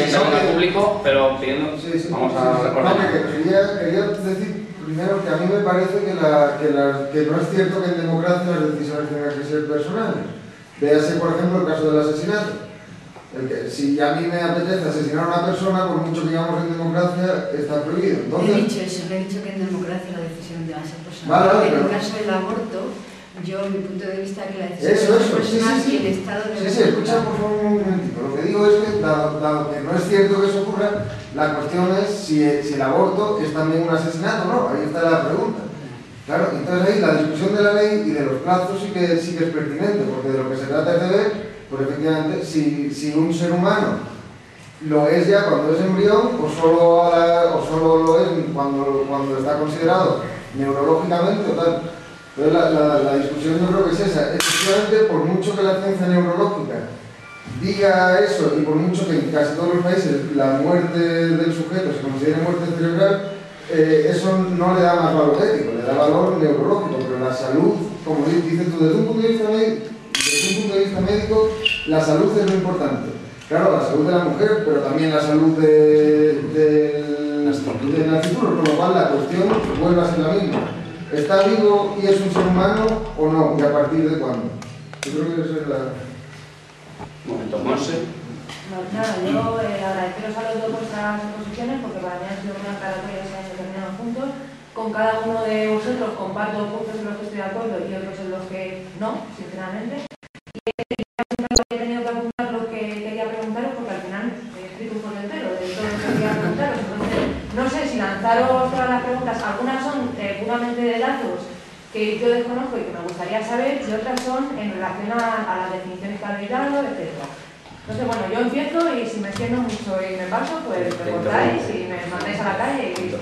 intervenga público, pero pidiendo... Vamos a recordar. Quería decir primero que a mí me parece que no es cierto que en democracia las decisiones tengan que ser personales. Véase, por ejemplo, el caso del asesinato. Si a mí me apetece asesinar a una persona, por mucho que digamos en democracia, está prohibido. Entonces, he dicho eso, he dicho que en democracia la decisión debe ser personal. Vale, en el caso del aborto, yo, mi punto de vista, que la decisión eso, es personal y el Estado debe... Sí, escucha por favor un momentito. Lo que digo es que, dado que no es cierto que eso ocurra, la cuestión es si el aborto es también un asesinato, ¿no? Ahí está la pregunta. Claro, entonces ahí la discusión de la ley y de los plazos sí que es pertinente, porque de lo que se trata es de ver, pues efectivamente, si un ser humano lo es ya cuando es embrión o solo lo es cuando está considerado neurológicamente o tal. Entonces la discusión yo creo que es esa. Efectivamente, por mucho que la ciencia neurológica diga eso y por mucho que en casi todos los países la muerte del sujeto se considere muerte cerebral, eso no le da más valor ético, le da valor neurológico, pero la salud, como dices tú, desde un punto de vista médico, la salud es lo importante. Claro, la salud de la mujer, pero también la salud del nascituro, con lo cual la cuestión vuelve a ser la misma. ¿Está vivo y es un ser humano o no? ¿Y a partir de cuándo? Yo creo que esa es la... Un momento, Monse. Nada, yo agradeceros a los dos vuestras exposiciones porque para mí han sido muy aclaratorias y han determinado puntos. Con cada uno de vosotros comparto puntos en los que estoy de acuerdo y otros en los que no, sinceramente. Y he tenido que apuntar lo que quería preguntaros porque al final he escrito un folio entero de todo lo que quería preguntaros. Entonces, no sé si lanzaros todas las preguntas. Algunas son puramente de datos que yo desconozco y que me gustaría saber y otras son en relación a las definiciones que habéis dado, etc. Entonces, bueno, yo empiezo y si me extiendo mucho y me paso, pues me cortáis y me mandáis a la calle y listo.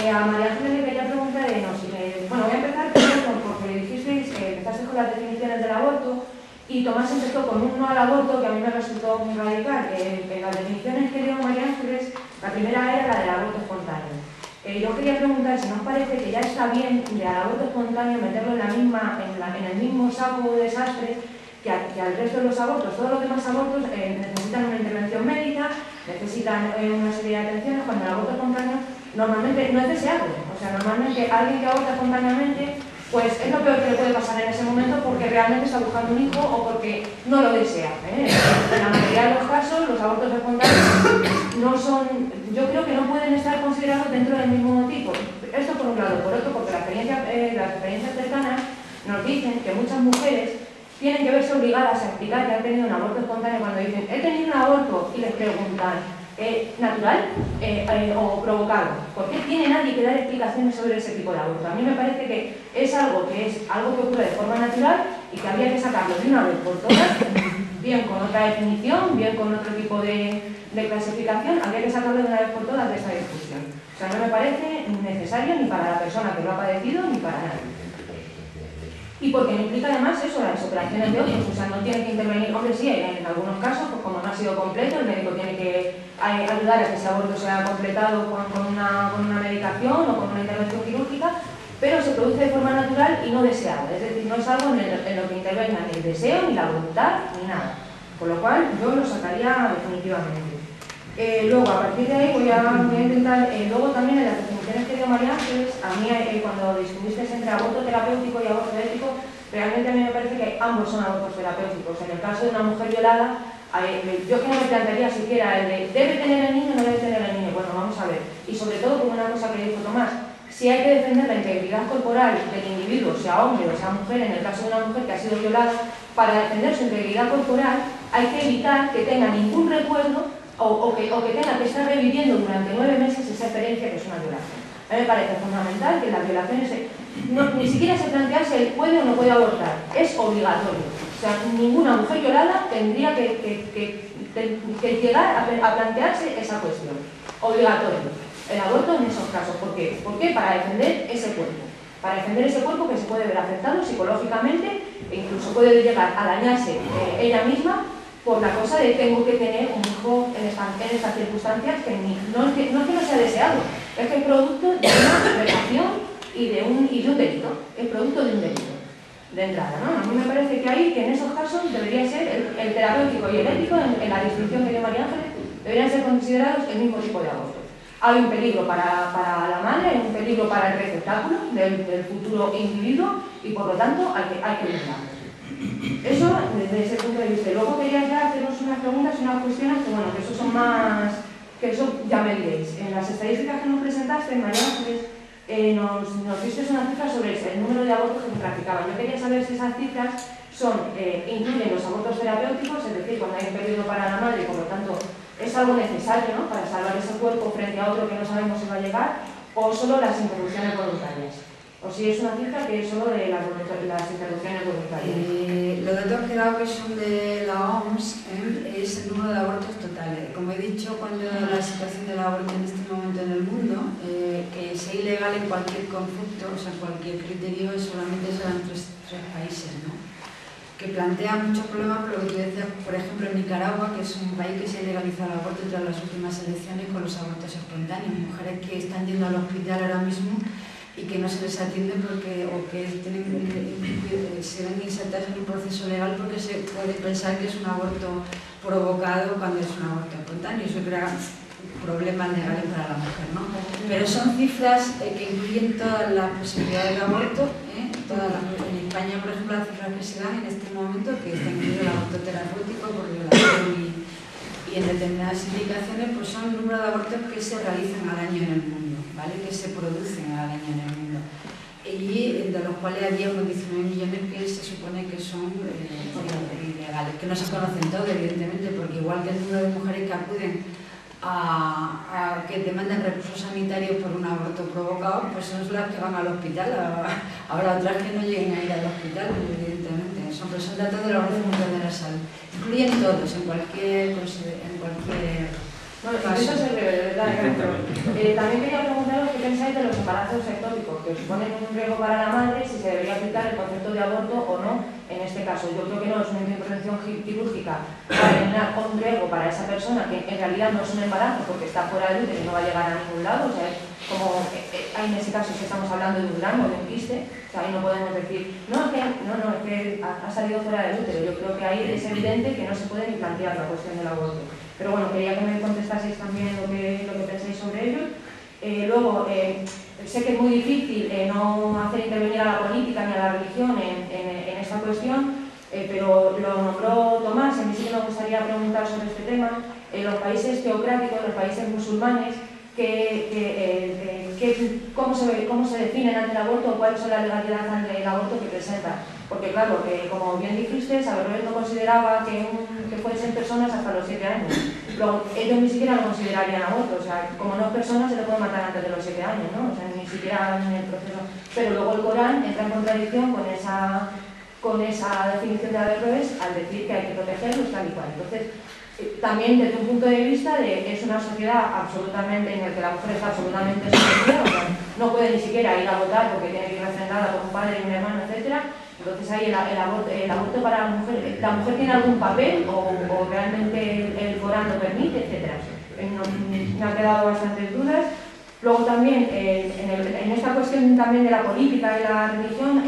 A María Ángeles le quería preguntar, bueno, voy a empezar porque dijisteis que empezaste con las definiciones del aborto y Tomás empezó con un no al aborto que a mí me resultó muy radical, que las definiciones que dio María Ángeles, la primera era la del aborto espontáneo. Yo quería preguntar si no os parece que ya está bien de al aborto espontáneo meterlo en el mismo saco de desastre que al resto de los abortos. Todos los demás abortos necesitan una intervención médica, necesitan una serie de atenciones, cuando el aborto espontáneo normalmente no es deseable. O sea, normalmente alguien que aborta espontáneamente, pues es lo peor que le puede pasar en ese momento porque realmente está buscando un hijo o porque no lo desea. En la mayoría de los casos, los abortos espontáneos no son, yo creo que no pueden estar considerados dentro del mismo tipo. Esto por un lado. Por otro, porque las experiencias cercanas nos dicen que muchas mujeres tienen que verse obligadas a explicar que han tenido un aborto espontáneo cuando dicen he tenido un aborto y les preguntan ¿natural o provocado? ¿Por qué tiene nadie que dar explicaciones sobre ese tipo de aborto? A mí me parece que es algo que ocurre de forma natural y que habría que sacarlo de una vez por todas, bien con otra definición, bien con otro tipo de clasificación, habría que sacarlo de una vez por todas de esa discusión. O sea, no me parece necesario ni para la persona que lo ha padecido ni para nadie. Y porque no implica además eso, las operaciones de otros, o sea, no tiene que intervenir, hombre sí, en algunos casos, pues como no ha sido completo, el médico tiene que ayudar a que ese aborto sea completado con una medicación o con una intervención quirúrgica, pero se produce de forma natural y no deseada, es decir, no es algo en lo que intervenga ni el deseo, ni la voluntad, ni nada, con lo cual yo lo sacaría definitivamente. Luego, a partir de ahí voy a intentar, luego también en las definiciones que dio María Ángeles, a mí cuando distinguisteis entre aborto terapéutico y aborto ético, realmente a mí me parece que ambos son abortos terapéuticos. En el caso de una mujer violada, yo que no me plantearía siquiera el de ¿debe tener el niño o no debe tener el niño? Bueno, vamos a ver. Y sobre todo, como una cosa que dijo Tomás, si hay que defender la integridad corporal del individuo, sea hombre o sea mujer, en el caso de una mujer que ha sido violada, para defender su integridad corporal hay que evitar que tenga ningún recuerdo o que tenga que estar reviviendo durante 9 meses esa experiencia que es una violación. A mí me parece fundamental que las violaciones ni siquiera se plantea si él puede o no puede abortar, es obligatorio. O sea, ninguna mujer violada tendría que llegar a plantearse esa cuestión. Obligatorio. El aborto en esos casos. ¿Por qué? ¿Por qué? Para defender ese cuerpo. Para defender ese cuerpo que se puede ver afectado psicológicamente e incluso puede llegar a dañarse ella misma por la cosa de tengo que tener un hijo en estas circunstancias que no es que no sea deseado, es que es producto de una relación y de un delito, es producto de un delito de entrada, ¿no? A mí me parece que en esos casos debería ser el terapéutico y el ético en la distinción que dio María Ángeles, deberían ser considerados el mismo tipo de aborto. Hay un peligro para la madre, hay un peligro para el receptáculo del futuro individuo y por lo tanto hay que eliminarlo. Eso desde ese punto de vista. Y luego quería haceros unas preguntas y unas cuestiones que, bueno, que eso son más, que eso ya me diréis. En las estadísticas que nos presentaste, María Ángeles, nos diste una cifra sobre el número de abortos que se practicaban. Yo quería saber si esas cifras incluyen los abortos terapéuticos, es decir, cuando hay un peligro para la madre y por lo tanto es algo necesario, ¿no?, para salvar ese cuerpo frente a otro que no sabemos si va a llegar, o solo las interrupciones voluntarias. O si es una cifra que es solo de las interrupciones voluntarias. Los datos que he dado, que son de la OMS, es el número de abortos totales. Como he dicho, cuando la situación del aborto en este momento en el mundo, que sea ilegal en cualquier conflicto, o sea, cualquier criterio, solamente serán tres países, ¿no?, que plantean muchos problemas, pero lo que tú decías, por ejemplo, en Nicaragua, que es un país que se ha legalizado el aborto tras las últimas elecciones con los abortos espontáneos. Mujeres que están yendo al hospital ahora mismo y que no se les atiende porque, o que se ven insertadas en un proceso legal porque se puede pensar que es un aborto provocado cuando es un aborto espontáneo, y eso crea problemas legales para la mujer, ¿no? Pero son cifras que incluyen todas las posibilidades de aborto, en España, por ejemplo, las cifras que se dan en este momento, que está incluido el aborto terapéutico por violación y en determinadas indicaciones, pues son el número de abortos que se realizan al año en el mundo, ¿vale?, que se producen al año en el mundo, y de los cuales había unos 19 millones que se supone que son ilegales, que no se conocen todos, evidentemente, porque igual que el número de mujeres que acuden que demandan recursos sanitarios por un aborto provocado, pues son las que van al hospital. Habrá otras que no lleguen a ir al hospital, evidentemente. Son datos de la Organización Mundial de la Salud. Incluyen todos, en cualquier Bueno, eso es breve, de verdad. También quería preguntaros qué pensáis de los embarazos ectópicos, que suponen un riesgo para la madre, si se debería aplicar el concepto de aborto o no en este caso. Yo creo que no es una intervención quirúrgica para eliminar un riesgo para esa persona que en realidad no es un embarazo porque está fuera del útero y no va a llegar a ningún lado. O sea, como hay en ese caso si estamos hablando de un grano o de un quiste, o sea, ahí no podemos decir, es que ha salido fuera del útero. Yo creo que ahí es evidente que no se puede ni plantear la cuestión del aborto. Pero bueno, quería que me contestaseis también lo que pensáis sobre ello. Luego, sé que es muy difícil no hacer intervenir a la política ni a la religión en esta cuestión, pero lo nombró Tomás, a mí sí que me gustaría preguntar sobre este tema. Los países teocráticos, los países musulmanes, ¿cómo se definen ante el aborto o cuáles son las legalidades ante el aborto que presentan? Porque claro, como bien dijiste, Averroes no consideraba que fuesen personas hasta los 7 años. Luego, ellos ni siquiera lo considerarían aborto, o sea, como no es persona se le puede matar antes de los 7 años, ¿no? O sea, ni siquiera en el proceso. Pero luego el Corán entra en contradicción con esa definición de Averroes al decir que hay que protegerlos tal y cual. Entonces, también desde un punto de vista es una sociedad absolutamente en la que la mujer está absolutamente sometida, o sea, no puede ni siquiera ir a votar porque tiene que ir refrendada por un padre y un hermano, etcétera. Entonces ahí el aborto para la mujer tiene algún papel o realmente el Corán lo permite, etcétera. Me han quedado bastantes dudas. Luego también, en esta cuestión también de la política y la religión,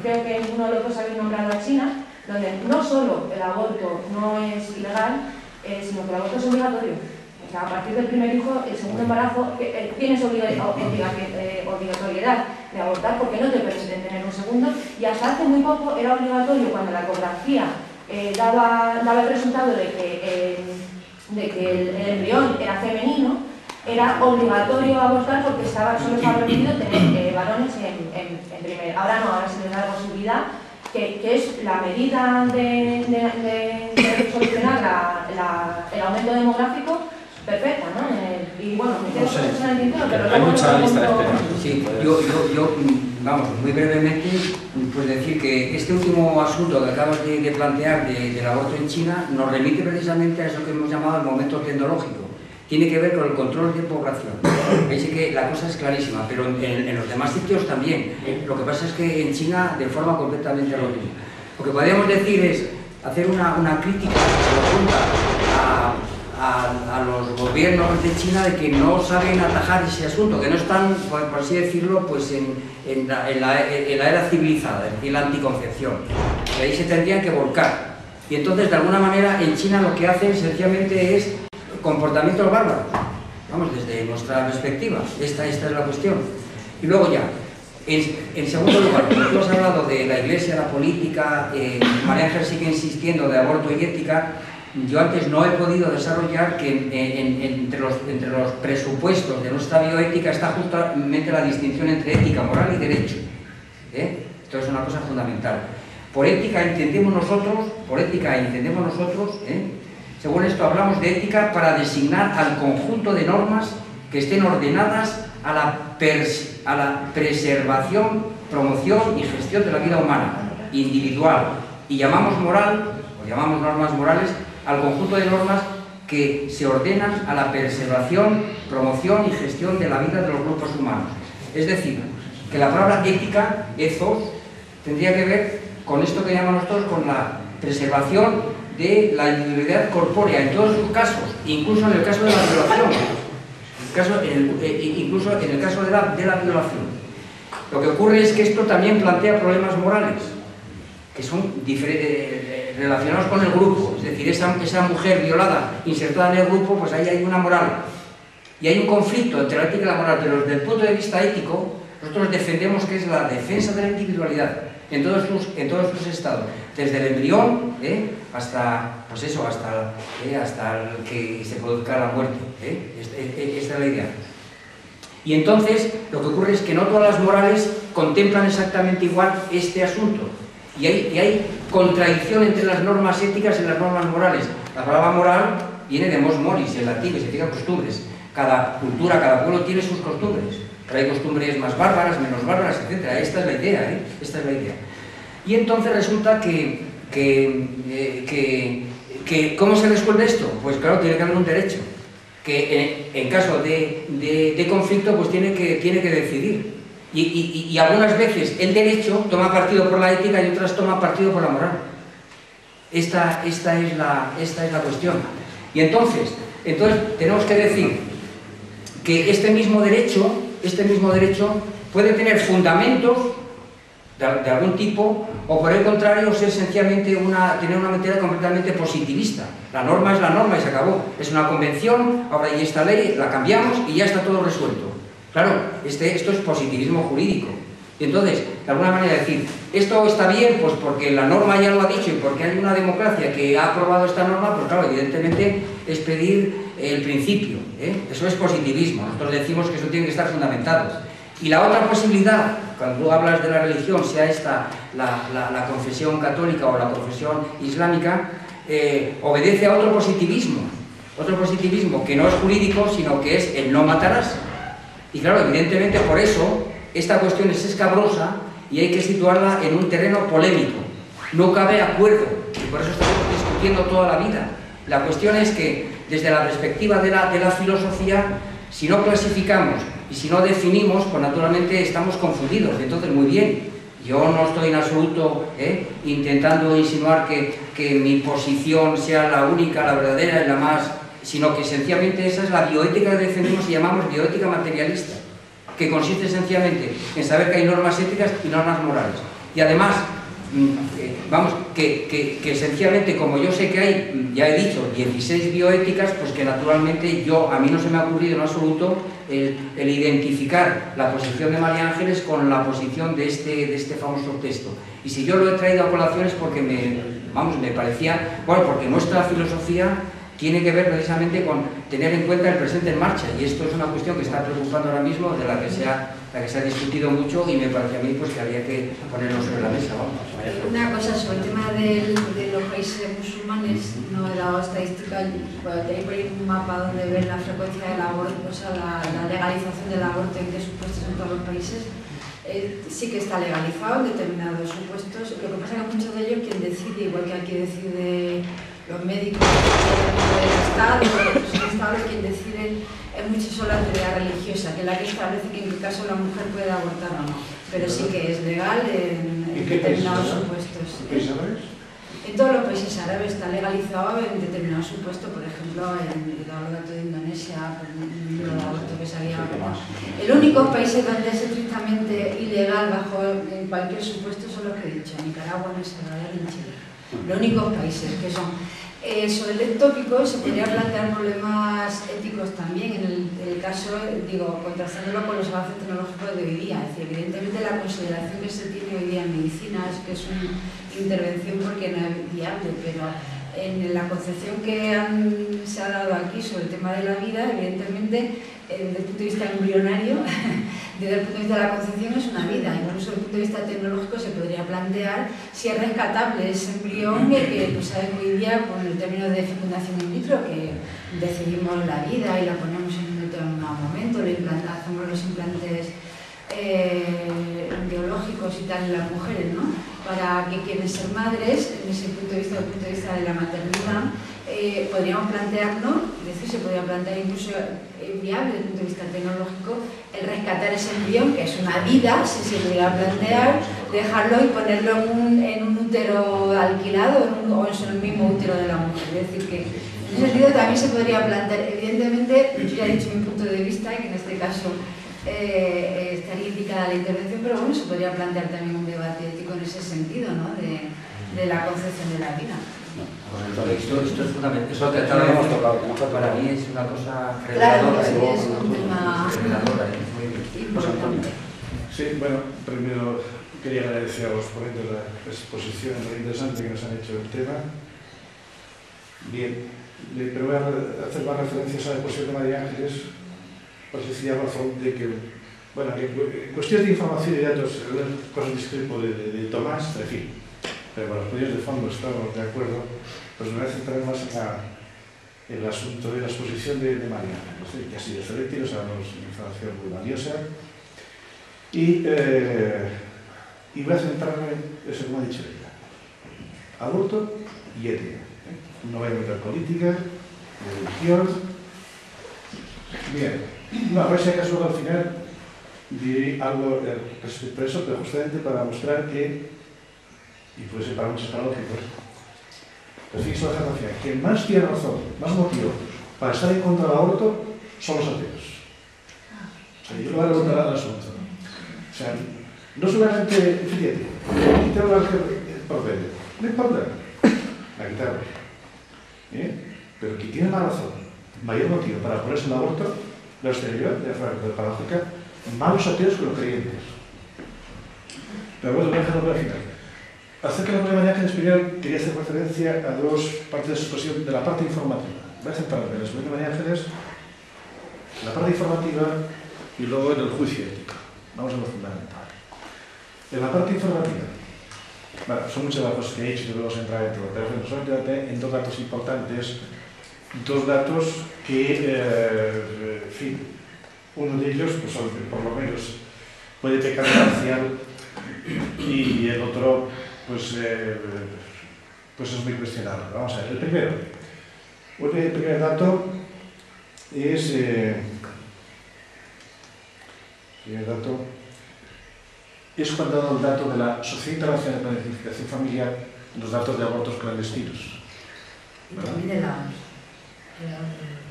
creo que uno de los dos habéis nombrado a China, donde no solo el aborto no es ilegal, sino que el aborto es obligatorio. O sea, a partir del primer hijo, el segundo embarazo, tienes obligatoriedad de abortar porque no te permiten tener un segundo, y hasta hace muy poco era obligatorio cuando la ecografía daba el resultado de que el embrión era femenino, era obligatorio abortar porque solo estaba permitido tener varones en primer. Ahora no, ahora se les da la posibilidad, que es la medida de solucionar el aumento demográfico perfecta, ¿no? Y bueno, me quedo con eso en el tintero, pero hay mucha lista de espera. Sí, yo, vamos, muy brevemente, pues decir que este último asunto que acabas de plantear del aborto en China nos remite precisamente a eso que hemos llamado el momento tecnológico. Tiene que ver con el control de población. Veis que la cosa es clarísima, pero en los demás sitios también. Lo que pasa es que en China de forma completamente rotunda. Lo que podríamos decir es hacer una crítica profunda a los gobiernos de China de que no saben atajar ese asunto, que no están, por así decirlo, pues en la era civilizada, es decir, la anticoncepción. Y ahí se tendrían que volcar. Y entonces, de alguna manera, en China lo que hacen sencillamente es comportamientos bárbaros, vamos, desde nuestra perspectiva, esta es la cuestión. Y luego ya, en segundo lugar, tú has hablado de la Iglesia, la política, María Ángel sigue insistiendo de aborto y ética. Yo antes no he podido desarrollar que entre los presupuestos de nuestra bioética está justamente la distinción entre ética, moral y derecho. Esto es una cosa fundamental. Por ética entendemos nosotros, según esto hablamos de ética para designar al conjunto de normas que estén ordenadas a la preservación, promoción y gestión de la vida humana, individual. Y llamamos moral, o llamamos normas morales, al conjunto de normas que se ordenan a la preservación, promoción y gestión de la vida de los grupos humanos. Es decir, que la palabra ética, ethos, tendría que ver con esto que llamamos nosotros, con la preservación de la individualidad corpórea en todos sus casos, incluso en el caso de la violación, incluso en el caso de la violación. Lo que ocurre es que esto también plantea problemas morales, que son relacionados con el grupo, es decir, esa mujer violada, insertada en el grupo, pues ahí hay una moral. Y hay un conflicto entre la ética y la moral, pero desde el punto de vista ético, nosotros defendemos que es la defensa de la individualidad en todos sus estados, desde el embrión hasta, pues eso, hasta el que se produzca la muerte. Esta es la idea. Y entonces lo que ocurre es que no todas las morales contemplan exactamente igual este asunto. Y hay contradicción entre las normas éticas y las normas morales. La palabra moral viene de mos moris, en latín, que significa costumbres. Cada cultura, cada pueblo tiene sus costumbres. Pero hay costumbres más bárbaras, menos bárbaras, etc. Esta es la idea, Esta es la idea. Y entonces resulta que ¿cómo se resuelve esto? Pues claro, tiene que haber un derecho, que en caso de conflicto pues tiene que decidir. Y algunas veces el derecho toma partido por la ética y otras toma partido por la moral. Esta es la cuestión. Y entonces tenemos que decir que este mismo derecho puede tener fundamentos de algún tipo, o por el contrario ser sencillamente tener una mentalidad completamente positivista. La norma es la norma y se acabó. Es una convención, ahora hay esta ley, la cambiamos y ya está todo resuelto. Claro, esto es positivismo jurídico. Y entonces, de alguna manera decir, esto está bien, pues porque la norma ya lo ha dicho y porque hay una democracia que ha aprobado esta norma, pues claro, evidentemente es pedir el principio. Eso es positivismo. Nosotros decimos que eso tiene que estar fundamentado. Y la otra posibilidad, cuando tú hablas de la religión, sea esta la confesión católica o la confesión islámica, obedece a otro positivismo que no es jurídico, sino que es el no matarás. Y claro, evidentemente por eso esta cuestión es escabrosa y hay que situarla en un terreno polémico. No cabe acuerdo, y por eso estamos discutiendo toda la vida. La cuestión es que desde la perspectiva de la filosofía, si no clasificamos y si no definimos, pues naturalmente estamos confundidos. Entonces, muy bien, yo no estoy en absoluto intentando insinuar que mi posición sea la única, la verdadera y la más... sino que sencillamente esa es la bioética que defendemos y llamamos bioética materialista, que consiste sencillamente en saber que hay normas éticas y normas morales. Y además, que sencillamente, como yo sé que hay, ya he dicho, 16 bioéticas, pues que naturalmente a mí no se me ha ocurrido en absoluto el identificar la posición de María Ángeles con la posición de este famoso texto. Y si yo lo he traído a colación es porque me parecía, bueno, porque nuestra filosofía tiene que ver precisamente con tener en cuenta el presente en marcha, y esto es una cuestión que está preocupando ahora mismo, de la que se ha discutido mucho, y me parece a mí pues que habría que ponerlo sobre la mesa. Vamos. Una cosa sobre el tema de los países musulmanes, no he dado estadística, tenéis por ahí un mapa donde ven la frecuencia del aborto, o sea, la legalización del aborto en qué supuestos en todos los países. Sí que está legalizado en determinados supuestos, lo que pasa es que muchos de ellos quien decide, igual que aquí decide los médicos del Estado, los estados, quien deciden es mucho solo la autoridad religiosa, que es la que establece que en qué caso la mujer puede abortar o no, pero sí que es legal en determinados supuestos. ¿Qué países? En todos los países árabes está legalizado en determinados supuestos, por ejemplo, en el dato de Indonesia, por el aborto que se había... El único país donde es estrictamente ilegal en cualquier supuesto son los que he dicho, Nicaragua, El Salvador y Chile. Los únicos países que son... Sobre el tópico se podría plantear problemas éticos también en el caso, digo, contrastándolo con los avances tecnológicos de hoy día. Es decir, evidentemente la consideración que se tiene hoy día en medicina es que es una intervención porque no es viable, pero en la concepción que se ha dado aquí sobre el tema de la vida, evidentemente, desde el punto de vista embrionario, desde el punto de vista de la concepción es una vida. Incluso desde el punto de vista tecnológico se podría plantear si es rescatable ese embrión que pues sabes hoy día con el término de fecundación in vitro, que decidimos la vida y la ponemos en un determinado momento, hacemos los implantes biológicos y tal en las mujeres, ¿no? Para que quieren ser madres, en ese punto de vista, desde el punto de vista de la maternidad, podríamos plantearnos, es decir, se podría plantear incluso viable desde el punto de vista tecnológico, el rescatar ese embrión, que es una vida, si se pudiera plantear, dejarlo y ponerlo en un útero alquilado o en el mismo útero de la mujer. Es decir, que en ese sentido también se podría plantear, evidentemente, yo ya he dicho mi punto de vista, que en este caso estaría indicada la intervención, pero bueno, se podría plantear también un debate ético en ese sentido, ¿no? de la concepción de la vida. Esto es fundamental. Eso que lo hemos tocado. Para mí es una cosa Claro, reveladora. sí, es un tema importante. Sí, bueno, primero quería agradecer a los ponentes la exposición muy interesante que nos han hecho del tema. Bien, pero voy a hacer más referencias a la exposición de María Ángeles, por sencilla razón de que, bueno, que en cuestiones de información y datos, cosas discrepo de Tomás, en fin, pero con los estudios de fondo estamos de acuerdo, pues me voy a centrar más en el asunto de la exposición de María Ángeles, que ha sido excelente, nos ha dado información muy valiosa, y voy a centrarme en eso que me ha dicho ella: aborto y ética. No voy a meter política, religión. Bien, no, a ver si acaso al final diré algo respecto a eso, pero justamente para mostrar que, y puede ser para muchos paradójicos, pero fíjense la afirmación, que más tiene razón, más motivo para estar en contra del aborto son los ateos. O sea, yo lo voy a preguntar al asunto. O sea, no solamente, fíjate, quitar el propedio, no importa, la quitamos. Pero quien tiene más razón, mayor motivo para oponerse al aborto, la exterior, de forma paradójica, más los ateos que los creyentes. Pero bueno, voy a dejarlo para el final. Acerca de la María Ángeles, primero quería hacer referencia a dos partes de su exposición, de la parte informativa. Voy a centrarme en la exposición de María Ángeles, la parte informativa y luego en el juicio ético. Vamos a lo fundamental. En la parte informativa, bueno, son muchas las cosas que he dicho y no vamos a entrar en todo, pero bueno, solamente en dos datos importantes, dos datos que, en fin, uno de ellos, pues, por lo menos, puede pecar parcial y el otro, pues es muy cuestionable. Vamos a ver, el primer dato es... es cuando ha dado el dato de la Sociedad Internacional de Planificación Familiar, los datos de abortos clandestinos. Y también de la OMS.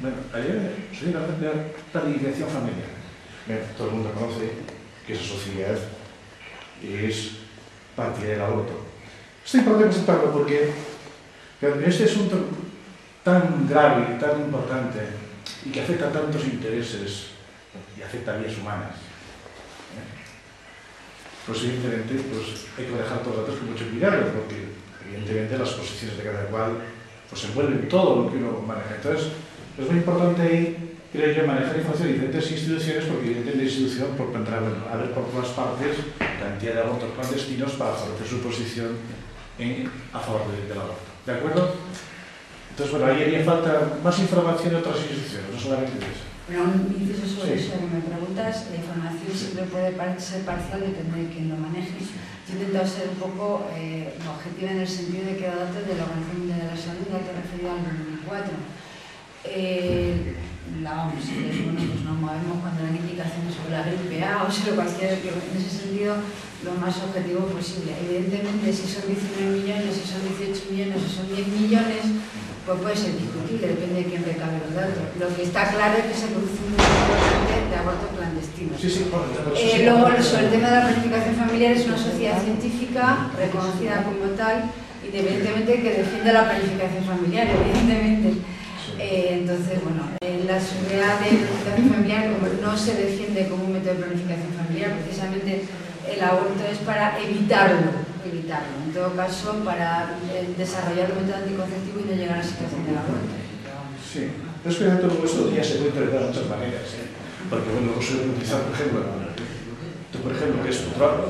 Bueno, ayer Sociedad Internacional de Planificación Familiar. Bueno, todo el mundo conoce que esa sociedad es partidaria del aborto. Esto es importante presentarlo porque en este asunto tan grave, tan importante y que afecta a tantos intereses y afecta a vidas humanas, pues evidentemente pues, hay que manejar todos los datos con mucho cuidado, porque evidentemente las posiciones de cada cual pues, envuelven todo lo que uno maneja. Entonces, es muy importante ahí, creo yo, manejar información de diferentes instituciones, porque evidentemente la institución, por entrar a ver por todas partes, cantidad de abortos clandestinos para favorecer su posición a favor del aborto. ¿De acuerdo? Entonces, bueno, ahí haría falta más información de otras instituciones, no solamente de eso. Pero un inciso sobre Sí. eso que me preguntas, la información siempre puede ser parcial, depende de quién lo maneje. Yo he intentado ser un poco objetiva en el sentido de que los datos de la Organización Mundial de la Salud, datos referidos al 2004. La OMS, que es, bueno, pues nos movemos cuando dan indicaciones sobre la gripe A o sobre cualquier, en ese sentido, lo más objetivo posible. Evidentemente, si son 19 millones, si son 18 millones, si son 10 millones, pues puede ser discutible, depende de quién recabe los datos. Lo que está claro es que se produce un número importante de abortos clandestinos. Sí, sí, bueno, Luego, sobre el tema de la planificación familiar, es una sociedad científica reconocida como tal, y independientemente que defiende la planificación familiar, evidentemente. Entonces, bueno, la seguridad de planificación familiar como no se defiende como un método de planificación familiar, precisamente el aborto es para evitarlo, en todo caso para desarrollar un método anticonceptivo y no llegar a la situación del aborto. Sí, pero es que dentro de eso ya se puede interpretar de muchas maneras, porque bueno, luego se puede utilizar, por ejemplo, tú, por ejemplo, que es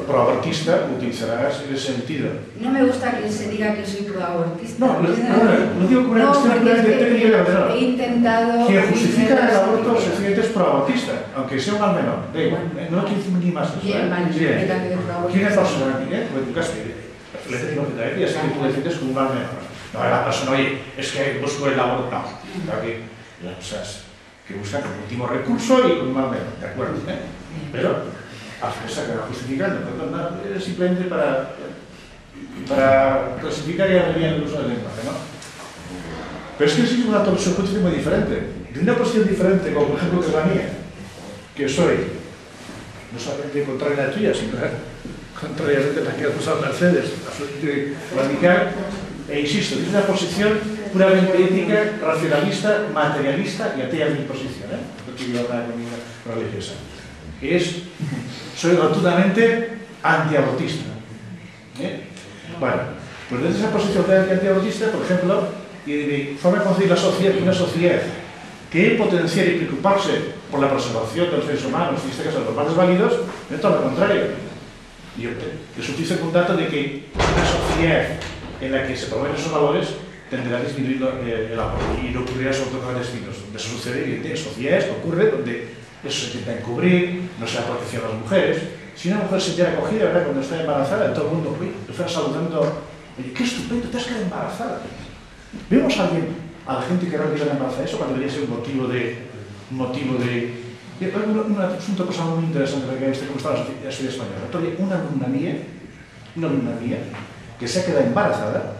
proabortista, utilizarás en ese sentido. No me gusta que se diga que soy proabortista. No, lo digo como una cuestión de técnica de menor. He intentado... Quien justifica el aborto sencillamente es proabortista, aunque sea un mal menor. Da igual, no quiero decir ni más eso. Bien, vale, ¿Quién es persona? Como en tu caso, le decimos que te decías que tú defiendes como un mal menor. No, la persona, oye, es que busco el aborto. No, claro que las cosas que buscan como último recurso y con un mal menor, ¿de acuerdo? Pero se acaba justificando, es simplemente para clasificar y abreviar el uso del lenguaje, ¿no? Pero es que existe una posición muy diferente, de una posición diferente, como por ejemplo que es la mía, que soy no solamente contraria a la tuya, sino contrariamente a la que ha usado Mercedes, absolutamente radical, e insisto, tiene una posición puramente ética, racionalista, materialista y atea mi posición, no quiero hablar con religiosa, que es, soy rotundamente antiabortista. Bueno, pues desde esa posición de antiabortista, por ejemplo, y de forma de concebir la sociedad como una sociedad que potenciar y preocuparse por la preservación de los seres humanos, y en este caso de los más desvalidos, es todo lo contrario. Yo les utilizo el dato de que una sociedad en la que se promueven esos valores tenderá a disminuir el aborto y no ocurrirá sobre todo con destinos. Eso sucede en sociedades que ocurre donde eso se intenta encubrir, no se da protección a las mujeres. Si una mujer se siente acogida, ¿verdad? Cuando está embarazada, todo el mundo está saludando, oye, qué estupendo, te has quedado embarazada. Vemos a alguien, a la gente que realmente queda embarazada, eso cuando debería ser un motivo de un asunto personal muy interesante que he visto cómo está la sociedad española. Oye, una alumna mía, que se ha quedado embarazada,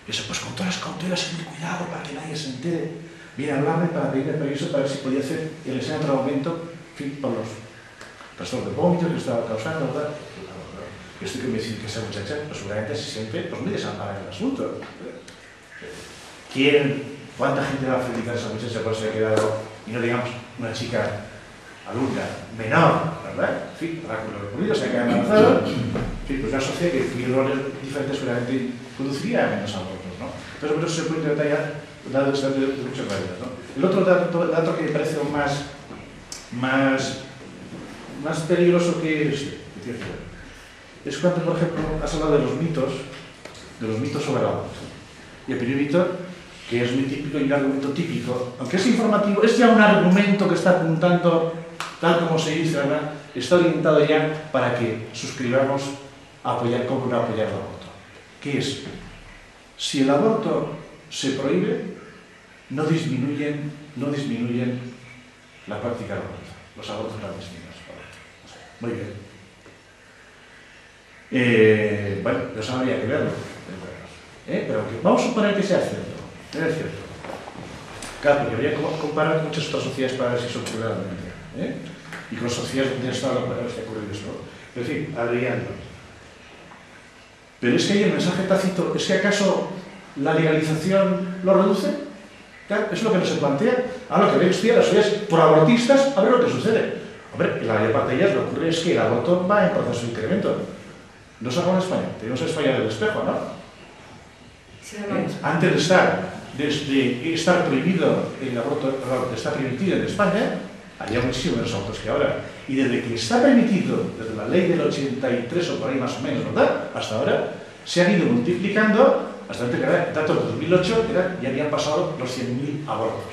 eso pues con todas las cautelas y cuidado para que nadie se entere, viene a hablarme para pedirme permiso para ver si podía hacer el examen de tratamiento, en fin, por los trastornos de vómito que estaba causando, ¿verdad? Esto que me dice que esa muchacha, pues seguramente se siente muy desamparada en el asunto. ¿Cuánta gente va a felicitar a esa muchacha por haberse quedado, y no digamos una chica alumna menor, ¿verdad? En fin, para que lo ocurrido se ha quedado embarazada, en fin, pues una sociedad que tiene roles diferentes seguramente produciría menos abortos, ¿no? Entonces, por eso se puede detallar datos de muchas maneras, ¿no? El otro dato que me parece más peligroso que es cuando, por ejemplo, has hablado de los mitos sobre el aborto. Y el primer mito, que es muy típico y un argumento típico, aunque es informativo, es ya un argumento que está apuntando, tal como se dice, ¿verdad? Está orientado ya para que suscribamos a apoyar como no apoyar el aborto. ¿Qué es? Si el aborto se prohíbe, no disminuyen la práctica del aborto. Los abortos clandestinos. Muy bien. Bueno, eso no había que verlo. Pero vamos a suponer que sea cierto. Es cierto. Claro, porque habría que comparar con muchas otras sociedades para ver si son realmente. Y con sociedades donde está para ver si ha ocurrido esto. En fin, abreviando. Pero es que hay el mensaje tácito, ¿es que acaso la legalización lo reduce? Claro, es lo que no se plantea. Ahora lo que ven es las sociedades proabortistas, a ver lo que sucede. Hombre, en la mayor parte de ellas lo que ocurre es que el aborto va en proceso de incremento. No se haga en España, tenemos en España del espejo, ¿no? Sí, antes de estar prohibido el aborto, de estar permitido en España, había muchísimos menos abortos que ahora. Y desde que está permitido, desde la ley del 83 o por ahí más o menos, ¿verdad? Hasta ahora, se han ido multiplicando, hasta que datos de 2008 ya habían pasado los 100.000 abortos.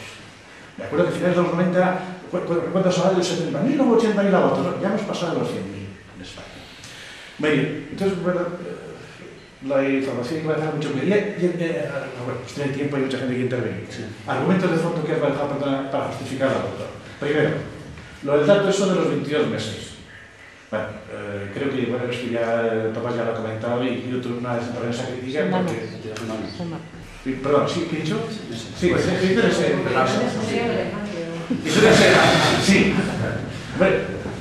Me acuerdo que a finales de los 90, ¿cuántos son? De los 70.000 o 80.000 abortos, ¿no? Ya hemos pasado de los 100.000 en España. Bien, entonces, bueno, la información que va a dejar mucho que bueno, pues tiene tiempo y mucha gente que intervenir. Sí. Argumentos de fondo que has dejado para justificar el aborto. Primero, lo del dato eso de los 22 meses. Bueno, creo que esto ya Tomás ya lo ha comentado y yo tuve una desenvolvencia crítica porque... Perdón, ¿sí? ¿Qué he dicho? Sí, sí. Bueno,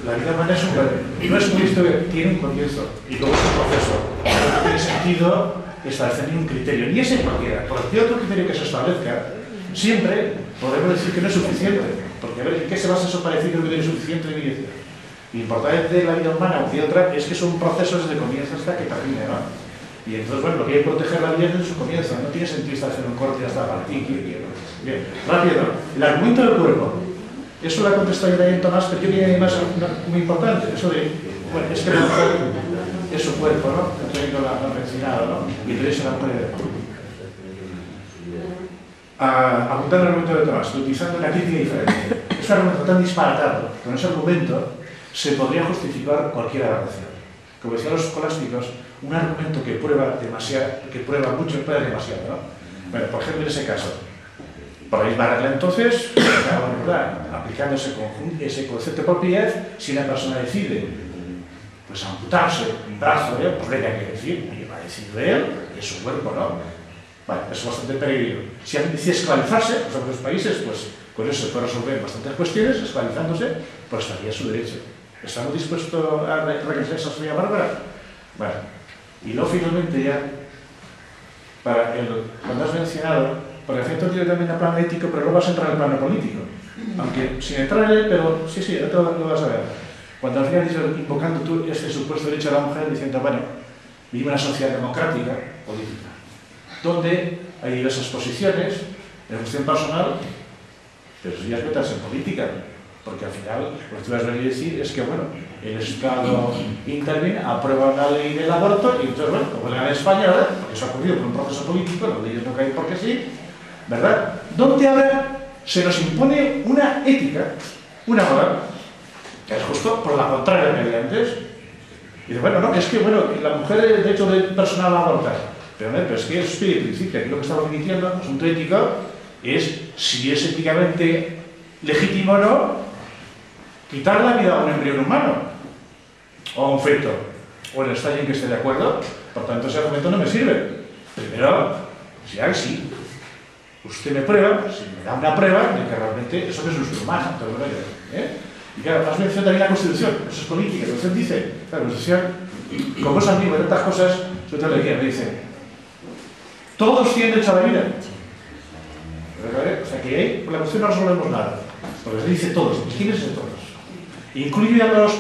La vida humana es no es una historia, tiene un comienzo y luego es un proceso. No tiene sentido establecer ni un criterio, ni ese cualquiera. Cualquier otro criterio que se establezca, siempre podemos decir que no es suficiente. Porque a ver, ¿en qué se basa eso para decir que no tiene suficiente evidencia? Lo importante de la vida humana o de otra es que son procesos desde comienzo hasta que termine, ¿no? Y entonces, bueno, lo que hay que proteger la vida es desde su comienzo. No tiene sentido establecer un corte hasta partir. Bien, rápido. El argumento del cuerpo. Eso lo ha contestado ya Tomás, pero yo diría además muy importante. Eso de, bueno, es que la mujer es su cuerpo, ¿no? Entonces no lo ha mencionado, ¿no? Y entonces la mujer. Apuntando el argumento de Tomás, utilizando una crítica diferente. Es un argumento tan disparatado, con ese argumento se podría justificar cualquier aberración. Como decían los escolásticos, un argumento que prueba mucho, prueba demasiado, ¿no? Bueno, por ejemplo, en ese caso, por la misma regla entonces, aplicando ese concepto de propiedad, si la persona decide pues amputarse un brazo, pues le hay que decir, y va a decir de él, es su cuerpo, ¿no? Vale, eso es bastante peregrino. Si alguien decide esclavizarse, pues en otros países, pues con eso se puede resolver bastantes cuestiones, esclavizándose, pues estaría a su derecho. ¿Estamos dispuestos a regresar esa Sofía Bárbara? Bueno, y luego finalmente ya, cuando has mencionado, porque efecto tiene también el plano ético, pero luego vas a entrar en el plano político. Aunque sin entrar en él, pero sí, ahora lo vas a ver. Cuando al final dices, invocando tú este supuesto derecho a la mujer, diciendo, bueno, vivimos una sociedad democrática, política, donde hay diversas posiciones, en cuestión personal, pero eso ya es meterse en política. Porque al final, lo que tú vas a venir a decir es que, bueno, el Estado interviene, aprueba una ley del aborto, y entonces, bueno, como en España, ¿verdad? Porque eso ha ocurrido por un proceso político, las leyes no caen porque sí, ¿verdad? Donde ahora se nos impone una ética, una moral, que es justo por la contraria que había antes. Y dice, bueno, no, es que, bueno, la mujer es derecho personal a abortar. Pero es que eso es el principio, aquí lo que estamos diciendo, asunto ético, es si es éticamente legítimo o no quitar la vida a un embrión humano o a un feto o en el estadio en que esté de acuerdo. Por tanto, ese argumento no me sirve. Primero, sí, usted me prueba, si me da una prueba de que realmente eso no es nuestro humano. Y claro, has mencionado también la Constitución, eso es política. La Constitución dice, la Constitución, como es ambigua de tantas cosas, sobre todo me dice, todos tienen derecho a la vida. O sea que ahí, por la Constitución no resolvemos nada. Porque se dice todos. ¿Y quiénes son todos? Incluye a los,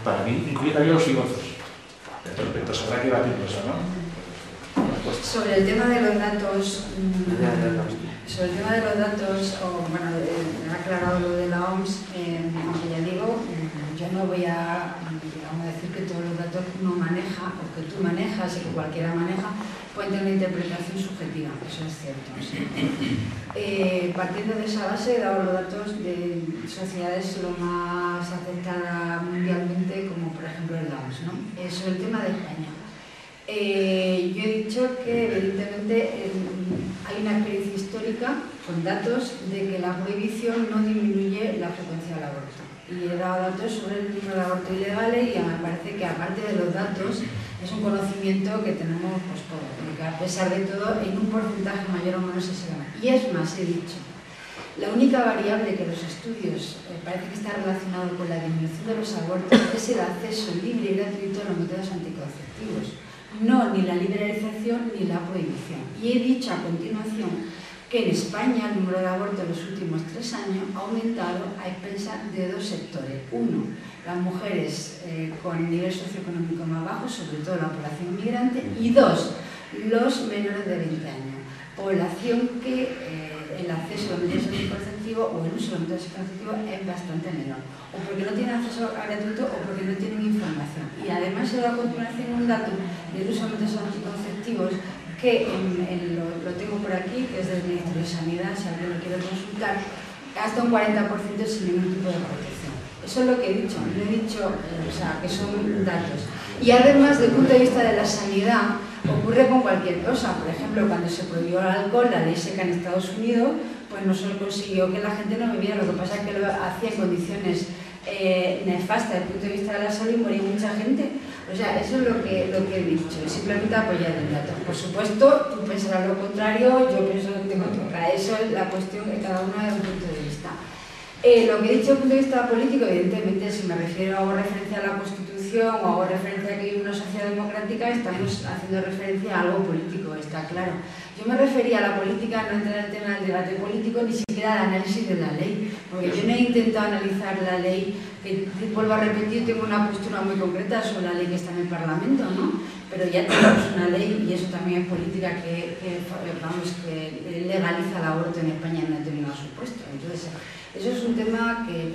para mí, incluye también a los figozos. Entonces habrá que debatir eso, ¿no? Sobre el tema de los datos, o bueno, he aclarado lo de la OMS, aunque ya digo, yo no voy a, digamos, decir que todos los datos que uno maneja, o que tú manejas, y que cualquiera maneja, pueden tener una interpretación subjetiva, eso es cierto. ¿Sí? Partiendo de esa base, he dado los datos de sociedades lo más aceptadas mundialmente, como por ejemplo el OMS, ¿no? Sobre el tema de España. Yo he dicho que evidentemente hay una experiencia histórica con datos de que la prohibición no disminuye la frecuencia del aborto. Y he dado datos sobre el número de abortos ilegales y me parece que aparte de los datos es un conocimiento que tenemos pues todo, porque a pesar de todo en un porcentaje mayor o menor se gana. Y es más, he dicho, la única variable que los estudios parece que está relacionado con la disminución de los abortos es el acceso libre y gratuito a los métodos anticonceptivos. No, ni la liberalización ni la prohibición. Y he dicho a continuación que en España el número de abortos en los últimos 3 años ha aumentado a expensas de 2 sectores. Uno, las mujeres con nivel socioeconómico más bajo, sobre todo la población inmigrante. Y 2, los menores de 20 años. Población que el acceso a los métodos anticonceptivos o el uso de los métodos anticonceptivos es bastante menor. O porque no tienen acceso gratuito o porque no tienen información. Y además se da a continuación un dato del uso de métodos anticonceptivos que lo tengo por aquí, que es del Ministerio de Sanidad, si alguien lo quiere consultar, hasta un 40% sin ningún tipo de protección. Eso es lo que he dicho, no he dicho, o sea, que son datos. Y además, desde el punto de vista de la sanidad, ocurre con cualquier cosa. Por ejemplo, cuando se prohibió el alcohol, la ley seca en Estados Unidos, pues no solo consiguió que la gente no bebiera, lo que pasa es que lo hacía en condiciones nefastas desde el punto de vista de la salud y moría mucha gente. O sea, eso es lo que he dicho, simplemente apoyar el dato. Por supuesto, tú pensarás lo contrario, yo pienso que tengo que. Para eso es la cuestión que cada uno da un punto de vista. Lo que he dicho desde el punto de vista político, evidentemente, si me refiero, hago referencia a la Constitución o hago referencia a que hay una sociedad democrática, estamos haciendo referencia a algo político, está claro. Yo me refería a la política, no entrar en el tema del debate político, ni siquiera al análisis de la ley, porque yo no he intentado analizar la ley, que vuelvo a repetir, tengo una postura muy concreta sobre la ley que está en el Parlamento, ¿no? Pero ya tenemos una ley, y eso también es política, que legaliza el aborto en España en un determinado supuesto. Entonces, eso es un tema que...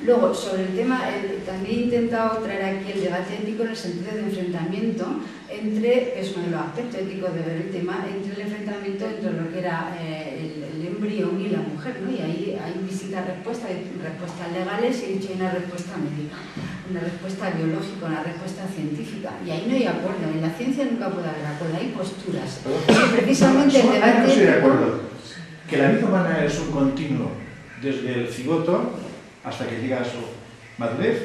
Luego, sobre el tema, también he intentado traer aquí el debate ético en el sentido de enfrentamiento entre, que es uno de los aspectos éticos de ver el tema, entre el enfrentamiento entre lo que era el embrión y la mujer, ¿no? Y ahí hay distintas respuestas, hay respuestas legales y he dicho hay una respuesta médica, una respuesta biológica, una respuesta científica. Y ahí no hay acuerdo, en la ciencia nunca puede haber acuerdo, hay posturas. Y precisamente el debate... No estoy de acuerdo. Que la vida humana es un continuo desde el cigoto hasta que llega a su madurez,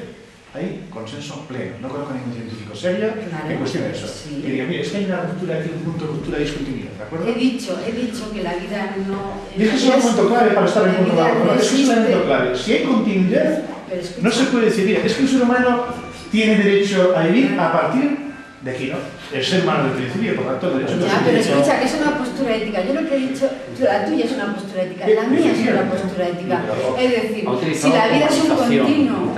hay consenso pleno. No conozco a ningún científico serio que cuestione eso. Sí. Que diga, mire, es que hay una ruptura aquí, un punto de ruptura discontinuidad, ¿de acuerdo? He dicho que la vida no... Y es que es un momento clave para estar en punto de acuerdo. Es que es un momento clave. Si hay continuidad, no se puede decir, mira, es que el ser humano tiene derecho a vivir a partir de aquí, ¿no? El ser humano del principio, por tanto, el derecho Ya, pero escucha, que es una postura ética. Yo lo que he dicho, la tuya es una postura ética, la mía es una postura ética. Es decir, si la vida es un continuo,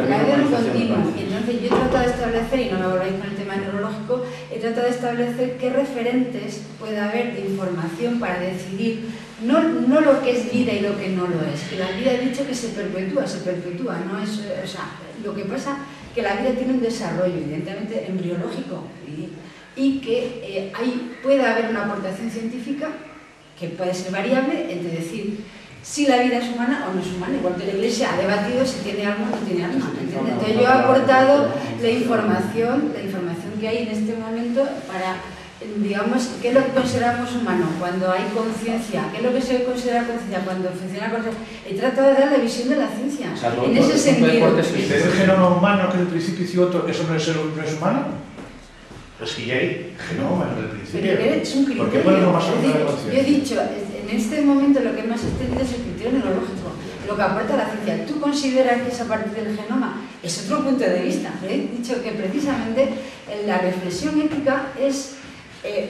y entonces yo he tratado de establecer, y no me volváis con el tema neurológico, he tratado de establecer qué referentes puede haber de información para decidir no lo que es vida y lo que no lo es. Que la vida, he dicho que se perpetúa, no es, o sea, lo que pasa que la vida tiene un desarrollo, evidentemente, embriológico, y que puede haber una aportación científica que puede ser variable entre decir si la vida es humana o no es humana, igual que la Iglesia ha debatido si tiene alma o no tiene alma. ¿Entiendes? Entonces yo he aportado la información que hay en este momento para, digamos, qué es lo que consideramos humano cuando hay conciencia, qué es lo que se considera conciencia cuando funciona conciencia. He tratado de dar la visión de la ciencia, o sea, en ese sentido. ¿Desde el genoma humano que es el principio y cigoto, eso no es humano? Pues que ya hay genoma humano desde el principio. Pero es un criterio. ¿Por qué ponemos más de conciencia? Yo he dicho, en este momento lo que más extendido es el criterio neurológico, lo que aporta la ciencia. ¿Tú consideras que es a partir del genoma? Es otro punto de vista. He dicho que precisamente la reflexión ética es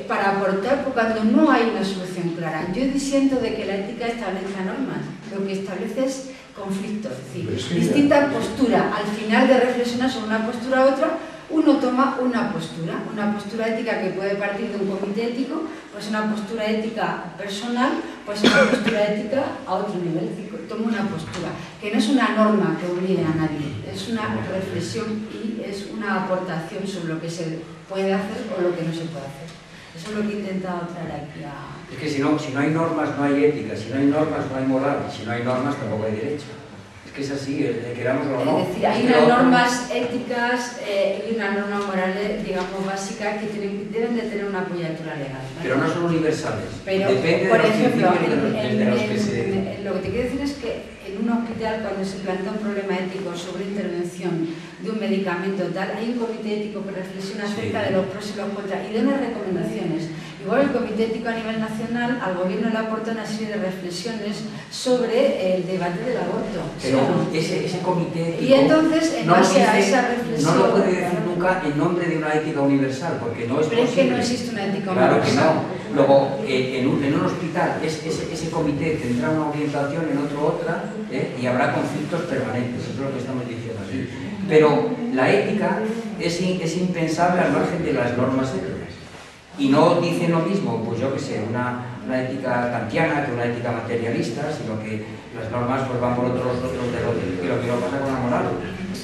para aportar cuando no hay una solución clara. Yo disiento de que la ética establezca normas, lo que establece es conflictos, es decir, distintas posturas. Al final de reflexionar sobre una postura u otra, uno toma una postura ética que puede partir de un comité ético, pues una postura ética personal, pues una postura ética a otro nivel ético. Toma una postura, que no es una norma que obligue a nadie, es una reflexión y es una aportación sobre lo que se puede hacer o lo que no se puede hacer. Eso es lo que he intentado traer aquí a... Es que si no hay normas no hay ética, si no hay normas no hay moral, si no hay normas tampoco hay derecho. Es que es así, querámoslo o no. Es decir, hay unas normas éticas y unas normas morales, digamos, básicas que deben de tener una apoyatura legal, ¿vale? Pero no son universales. Pero, depende por de los ejemplo, principios de los que se... lo que te quiero decir es que en un hospital, cuando se plantea un problema ético sobre intervención de un medicamento tal, hay un comité ético que reflexiona acerca de los pros y los contras y da unas recomendaciones. Igual el comité ético a nivel nacional al gobierno le aporta una serie de reflexiones sobre el debate del aborto. Pero ¿sí o no? ese comité ético y entonces, en base a esa reflexión... No lo puede decir nunca en nombre de una ética universal, porque no es pero posible. es que no existe una ética claro universal. Que no. Luego, en un hospital, ese comité tendrá una orientación, en otro otra, y habrá conflictos permanentes, eso es lo que estamos diciendo aquí. Pero la ética es impensable al margen de las normas éticas. Y no dicen lo mismo, pues yo que sé, una ética kantiana que una ética materialista, sino que las normas pues, van por otros derroteros, que lo que no pasa con la moral.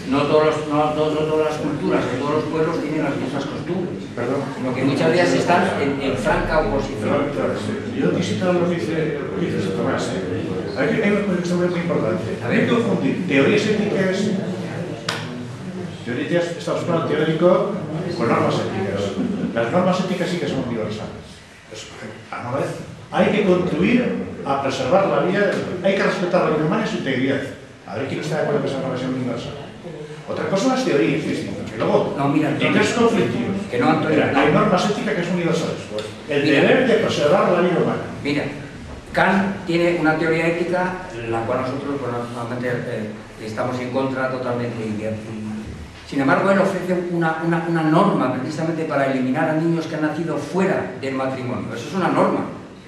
No todas las culturas, no todos los pueblos tienen las mismas costumbres, sino que muchas veces están en franca oposición. Yo quisiera lo que dice Tomás. Hay una cuestión muy importante. Hay que confundir teorías éticas, estamos hablando teórico con normas éticas. Las normas éticas sí que son universales. A la vez, hay que contribuir a preservar la vida, hay que respetar la vida humana y su integridad. A ver quién está de acuerdo con esa norma universal. Otra cosa son las teorías distintas, que luego, en casos conflictivos, que no, hay normas éticas que son universales. Pues, el deber de preservar la vida humana. Mira, Kant tiene una teoría ética, la cual nosotros, bueno, normalmente estamos en contra totalmente. Sin embargo, él ofrece una norma precisamente para eliminar a niños que han nacido fuera del matrimonio. Eso es una norma.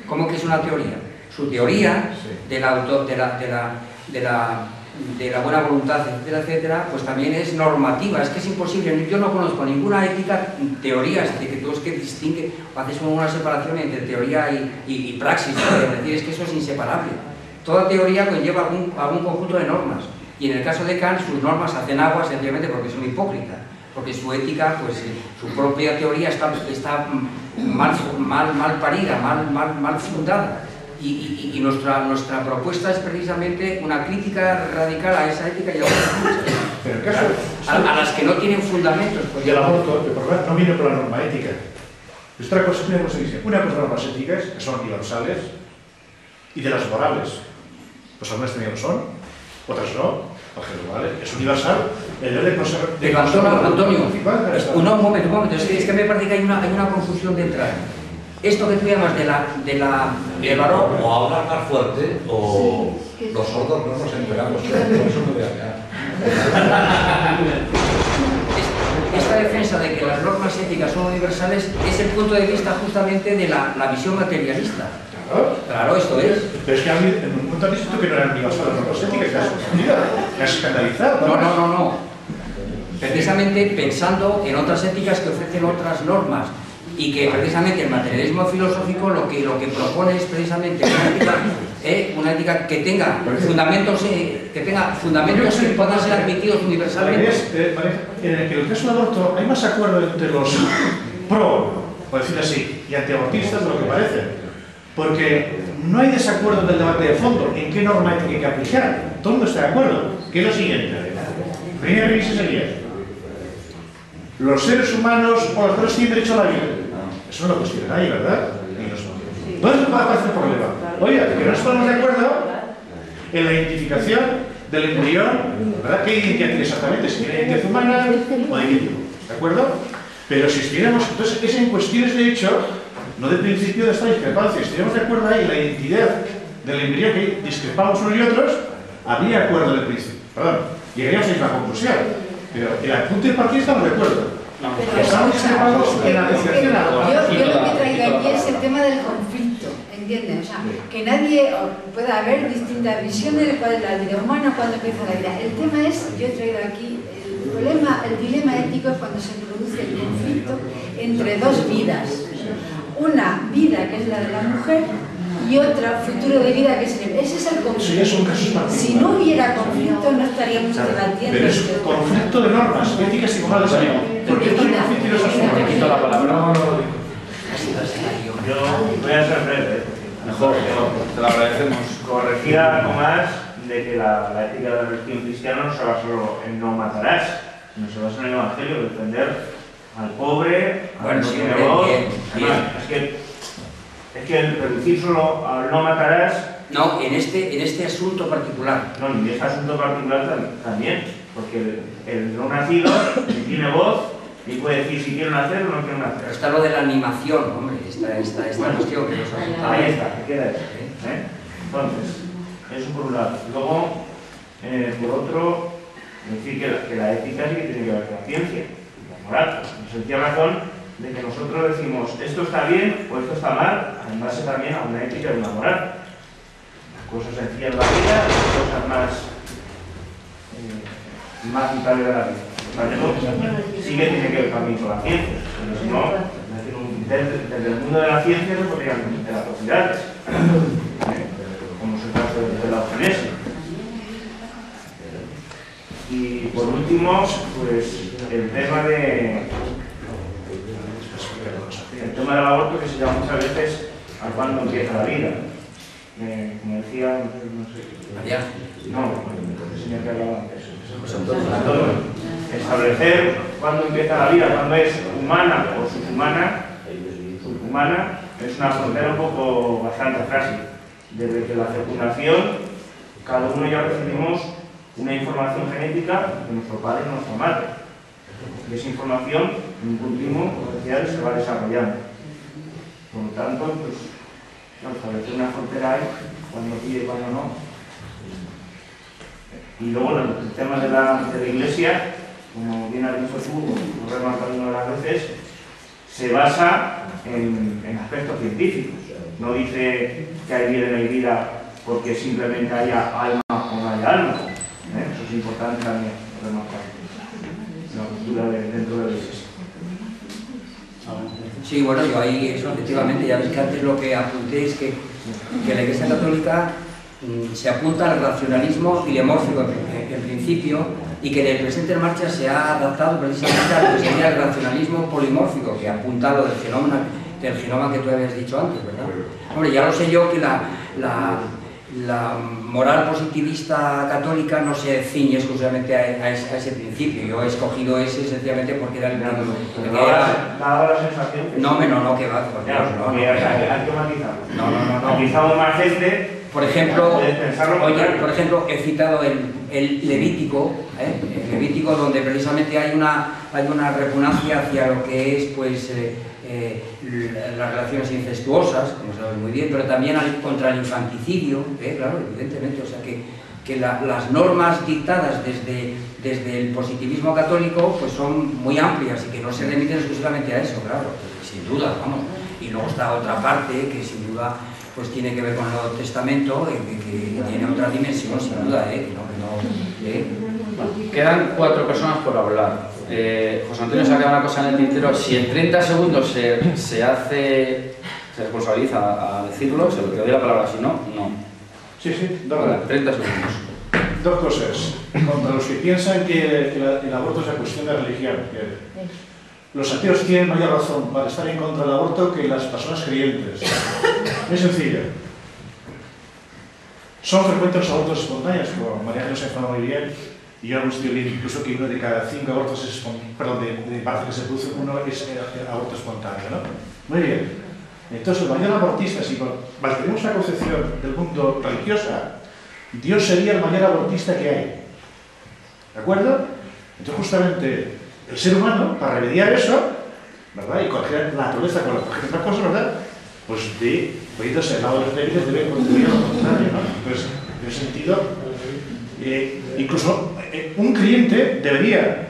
¿Cómo que es una teoría? Su teoría de la buena voluntad, etcétera, etcétera, pues también es normativa. Es que es imposible. Yo no conozco ninguna ética, teoría, es decir, que tú es que distingue, haces una separación entre teoría y praxis, es decir, es que eso es inseparable. Toda teoría conlleva algún conjunto de normas. Y en el caso de Kant, sus normas hacen agua sencillamente porque son hipócritas, porque su ética, pues su propia teoría está mal parida, mal fundada. Y nuestra propuesta es precisamente una crítica radical a esa ética y a las que no tienen fundamentos. Y el aborto, el problema no viene por la norma ética. Una cosa las normas éticas, que son universales, y de las morales. Pues algunas también lo son, otras no. Es universal el deber de conservar. Pero Antonio, un momento, es que me parece que hay una confusión de entrada. Esto que tú llamas de varón... O hablar más fuerte, o los sordos no nos enteramos. Eso me voy a quedar. Esta defensa de que las normas éticas son universales es el punto de vista justamente de la visión materialista. Claro, esto es. Pero es que en un punto has dicho que no eran universales las normas éticas, te has confundido, te has escandalizado. No. Precisamente pensando en otras éticas que ofrecen otras normas y que precisamente el materialismo filosófico lo que propone es precisamente una ética que tenga fundamentos que puedan ser admitidos universalmente. En el caso del aborto hay más acuerdo entre los pro, por decirlo así, y antiabortistas de lo que parece. Porque no hay desacuerdo del debate de fondo en qué norma ética hay que aplicar. Todo el mundo está de acuerdo. ¿Qué es lo siguiente? Primera revisión sería: los seres humanos o los perros tienen derecho a la vida. Eso no lo cuestiona nadie, ¿verdad? ¿Dónde puede aparecer el problema? Oye, que no estamos de acuerdo en la identificación del embrión, ¿verdad? ¿Qué identidad tiene exactamente? Si tiene identidad humana o de qué tipo. ¿De acuerdo? Pero si estuviéramos, entonces, es en cuestiones de hecho, no de principio de esta discrepancia. Si estuviéramos de acuerdo ahí en la identidad del embrión que discrepamos unos y otros, habría acuerdo del principio. Perdón, llegaríamos a la misma conclusión. Pero en el punto de partida estamos de acuerdo. Estamos discrepados en la definición. Yo lo que he traído aquí es el tema del conflicto, ¿entiendes? O sea, que nadie pueda haber distintas visiones de cuál es la vida humana, cuándo empieza la vida. El tema es, yo he traído aquí, el dilema ético es cuando se produce el conflicto entre dos vidas. Una vida que es la de la mujer y otra futuro de vida que es el... Ese es el conflicto. Si no hubiera conflicto no estaríamos debatiendo. Pero es conflicto de normas, éticas y morales. ¿Por qué está el conflicto y los asuntos? Te quito la palabra. Yo voy a ser breve. Mejor, te lo agradecemos. Corregía algo más de que la ética de la religión cristiana no se basa solo en no matarás, sino se basa en el Evangelio, defender al pobre, al que no tiene voz. Es que el reducir solo al no matarás... No, en este asunto particular. No, en este asunto particular también, porque el no nacido ni tiene voz, ni puede decir si quiero nacer o no quiero nacer. Pero está lo de la animación, hombre, esta cuestión que nos ha... Ahí está, que queda eso. Entonces, eso por un lado. Luego, por otro, decir que la ética sí que tiene que ver con la ciencia, la moral, por sencilla razón de que nosotros decimos esto está bien o esto está mal, en base también a una ética y una moral. Las cosas sencillas de la vida, las cosas más vitales de la vida. Sí que tiene que ver también con la ciencia, pero si no, desde el mundo de la ciencia se podrían meter atrocidades, como es el caso de la eugenesia. Y por último, pues el tema del aborto, que se llama muchas veces a cuándo empieza la vida. Como decía, no sé. No, el señor que hablaba antes. Establecer cuándo empieza la vida, cuándo es humana o subhumana, es una frontera un poco bastante frágil. Desde que la fecundación, cada uno ya recibimos una información genética de nuestro padre y nuestra madre. Y esa información, en un continuo potencial, se va desarrollando. Por lo tanto, pues, establecer una frontera ahí, cuando pide y cuando no. Y luego el tema de la Iglesia, como bien has dicho tú, lo he remarcado una de las veces, se basa en aspectos científicos. No dice que hay vida y no hay vida porque simplemente haya alma o no haya alma. Eso es importante también remarcar. La cultura dentro de la Iglesia. Sí, bueno, yo ahí, eso efectivamente, ya ves que antes lo que apunté es que la Iglesia Católica se apunta al racionalismo filemórfico en principio, y que en el presente en marcha se ha adaptado precisamente a lo que sería el racionalismo polimórfico, que apunta a lo del genoma que tú habías dicho antes, ¿verdad? Hombre, ya lo sé yo que la moral positivista católica no se ciñe exclusivamente a ese principio. Yo he escogido ese sencillamente porque era el que daba la sensación que no, que va, por Dios, no. Hay que matizarlo. No. Matizamos más gente. Por ejemplo, he citado el Levítico, el Levítico, donde precisamente hay una repugnancia hacia lo que es, pues, las relaciones incestuosas, como sabes muy bien, pero también contra el infanticidio, claro, evidentemente, o sea que las normas dictadas desde el positivismo católico pues son muy amplias y que no se remiten exclusivamente a eso, claro, sin duda, vamos. Y luego está otra parte que sin duda pues tiene que ver con el Nuevo Testamento, que tiene otra dimensión, sin duda, Quedan 4 personas por hablar. José Antonio se ha quedado una cosa en el tintero. Si en 30 segundos se responsabiliza a decirlo, se le doy la palabra. Si no, no. Sí, dale. 30 segundos. Dos cosas. Contra los que piensan que el aborto es una cuestión de religión. Los ateos tienen mayor razón para estar en contra del aborto que las personas creyentes. Es sencillo. Son frecuentes los abortos espontáneos, como María José informa muy bien, y yo hemos dicho incluso que 1 de cada 5 abortos de parto que se produce, uno es aborto espontáneo, ¿no? Muy bien. Entonces, el mayor abortista, si mantenemos la concepción del mundo religiosa, Dios sería el mayor abortista que hay. ¿De acuerdo? Entonces, justamente, el ser humano, para remediar eso, ¿verdad? Y corregir la naturaleza con otras cosas, ¿verdad? Pues poniéndose al lado de los débiles, debe contribuir a lo contrario, ¿no? Entonces, en ese sentido, incluso un creyente debería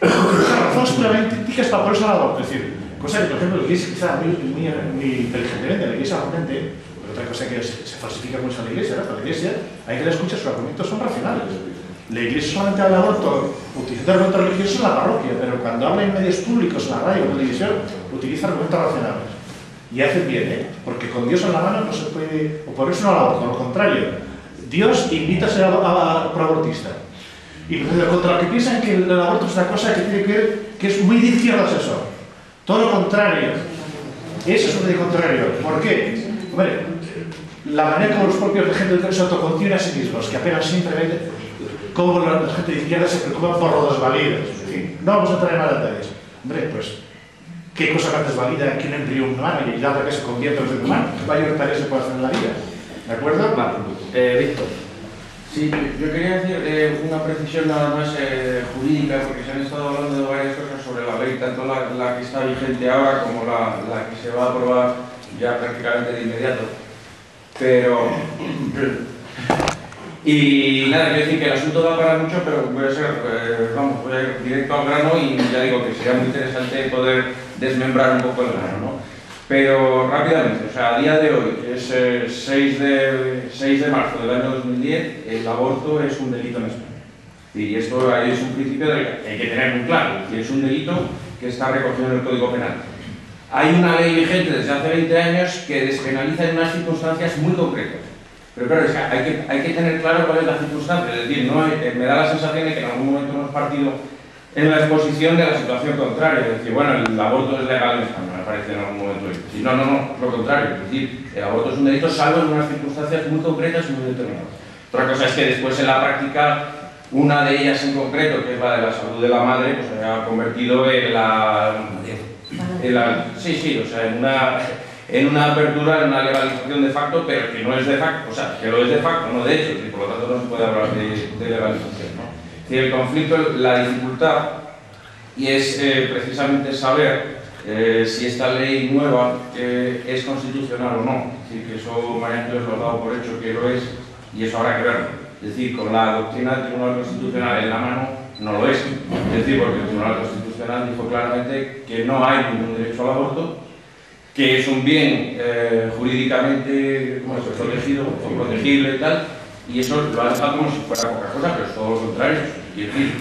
usar razones puramente éticas para ponerse al aborto. Es decir, cosa que, por ejemplo, la Iglesia, quizá muy inteligentemente, la Iglesia argumente, pero otra cosa que se falsifica mucho en la Iglesia, ¿no? Para la Iglesia, hay que la escucha, sus argumentos son racionales. La Iglesia solamente habla de aborto utilizando argumentos religiosos en la parroquia, pero cuando habla en medios públicos, en la radio, en la televisión, utiliza argumentos racionales. Y hacen bien, porque con Dios en la mano no se puede oponerse al aborto, lo contrario. Dios invita a ser proabortista. Y contra lo que piensan que el aborto es una cosa que tiene que ver, que es muy de izquierdas eso. Todo lo contrario. Eso es muy contrario. ¿Por qué? Hombre, la manera como los propios gente se autoconciben a sí mismos, que apenas siempre ven cómo la gente de izquierda se preocupa por los desvalidos. En fin, no vamos a entrar en más detalles. Hombre, pues, ¿qué cosa más desvalida que un embrión humano y la otra que se convierte en un humano? ¿Qué mayor tarea se puede hacer en la vida? ¿De acuerdo? Vale. Víctor. Sí, yo quería decir una precisión nada más jurídica, porque se han estado hablando de varias cosas sobre la ley, tanto la que está vigente ahora como la que se va a aprobar ya prácticamente de inmediato. Pero... Y nada, quiero decir que el asunto da para mucho, pero voy a ir directo al grano y ya digo que sería muy interesante poder desmembrar un poco el grano, ¿no? Pero rápidamente, o sea, a día de hoy, es 6 de marzo del año 2010, el aborto es un delito en España. Y esto ahí es un principio que hay que tener muy claro, que es un delito que está recogido en el Código Penal. Hay una ley vigente desde hace 20 años que despenaliza en unas circunstancias muy concretas. Pero claro, es que hay que tener claro cuál es la circunstancia, es decir, me da la sensación de que en algún momento hemos partido en la exposición de la situación contraria, es decir, bueno, el aborto es legal en España, me parece en algún momento. No, lo contrario, es decir, el aborto es un delito salvo en unas circunstancias muy concretas y muy determinadas. Otra cosa es que después en la práctica, una de ellas en concreto, que es la de la salud de la madre, pues se ha convertido en en una apertura, en una legalización de facto, pero que no es de facto, o sea, que lo es de facto, no de hecho, y por lo tanto no se puede hablar de legalización, ¿no? Es decir, el conflicto, la dificultad, y es precisamente saber si esta ley nueva es constitucional o no. Es decir, que eso María Ángeles lo ha dado por hecho que lo es, y eso habrá que verlo. Es decir, con la doctrina del Tribunal Constitucional en la mano, no lo es. Es decir, porque el Tribunal Constitucional dijo claramente que no hay ningún derecho al aborto, que es un bien jurídicamente protegido o protegible y tal, y eso lo ha dejado como si fuera poca cosa, pero es todo lo contrario. Es decir,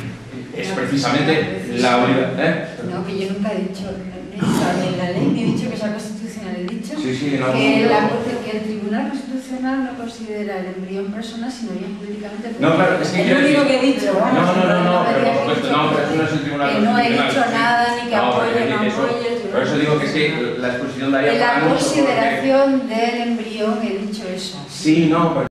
es precisamente la unidad. No, que yo nunca he dicho, en la ley he dicho que sea constitucional, he dicho no, que el Tribunal Constitucional no considera el embrión persona, sino bien jurídicamente. No, claro, es que es lo único que he dicho. No, pero por supuesto, no, pero eso no es el Tribunal que no he Constitucional. dicho nada, ni que apoye, no apoye. Por eso digo que es que la exposición daría En para la mucho, consideración del embrión he dicho eso. Sí, no,